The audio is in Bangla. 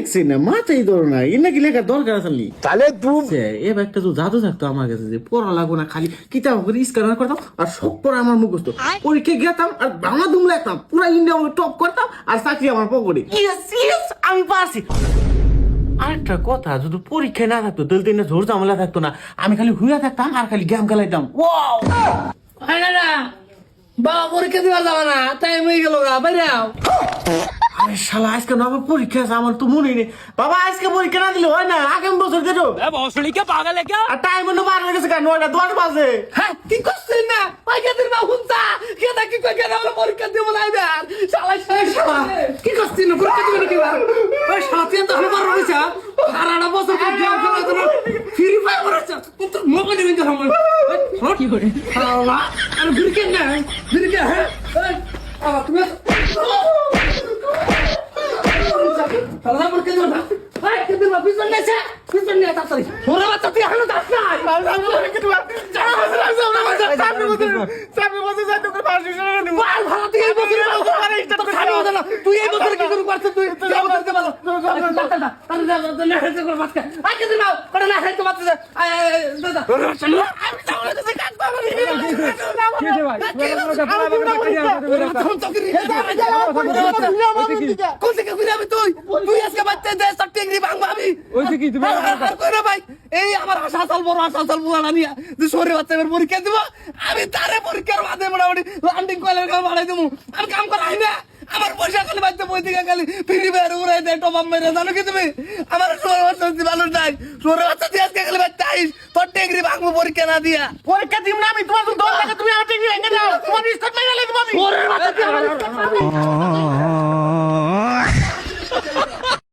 দেখছি না মাথায় ধরো না এ নাকি লেখার দরকার আছে নি। তাহলে তুই এবার একটা তো জাদু থাকতো আমার কাছে যে পড়া লাগো না খালি কিতাব করে স্ক্যানার করতাম আর সব পড়া আমার মুখস্থ পরীক্ষা গেতাম আর বাংলা দুম লাগতাম পুরা ইন্ডিয়া টপ করতাম আর চাকরি আমার পকেটে। ইয়েস আমি পারছি। আরেকটা কথা যদি পরীক্ষা না থাকতো তাহলে দিনে ঝোর ঝামেলা থাকতো না, আমি খালি হুইয়া থাকতাম আর খালি গেম খেলাইতাম। ওয়াও বাবা পরীক্ষা দেওয়া যাবে না, টাইম হয়ে গেল গা, বাইরে আও। আরে শালা আজকে না আমার পরীক্ষা আছে, আমার তো মনে নেই। বাবা আজকে পরীক্ষা না দিলে হয় না, আগামী বছর দেবো। আর টাইম অন্য বার হয়ে গেছে কেন, 9:10 বাজে। হ্যাঁ কি করছিস না ওই কেদিন না হুনতা কেদা কি কই কেদা পরীক্ষা দেব না এবার শালা শালা কি করছিস না পরীক্ষা দিবি কি বার ওই শালা তুই তো আমার রইছা সারাটা বছর পর গেম খেলা তো ফ্রি ফায়ার করছ তো মোবাইল নিবি তো আমার কি করে শালা আর বিরকে না বিরকে হ্যাঁ আ তুমি শালা পরীক্ষা দেব না ভাই কেদিন না পিছন নেছে পিছন নিয়ে তাড়াতাড়ি ওরে বাচ্চা তুই এখনো যাস না তুই এই বছর কি করে করছিস তুই তুই আজকে বাচ্চা দেশ টেংরি ভাঙবো আমি ভাই এই আমার আশা চলবো আশা চলবো নিয়ে যে শরীর বাচ্চা এবার পরীক্ষা দিব আমি তারে পরীক্ষার মাঝে মোটামুটি লান্ডিং কয়েলের কাম বাড়াই দেবো আমি কাম করাই না আমার পয়সা খালি বাচ্চা বই থেকে খালি ফিরি বের উড়াই দেয় টপ মেরে জানো কি তুমি আমার শরীর বাচ্চা মানুষ নাই শরীর বাচ্চা দিয়ে আজকে খালি বাচ্চা আইস তোর টেংরি ভাঙবো পরীক্ষা না দিয়া পরীক্ষা দিব না আমি, তোমার তো দল লাগে তুমি আমার টিভি ভেঙে দাও, তোমার স্টার্ট মেরে দেবো আমি। শরীর বাচ্চা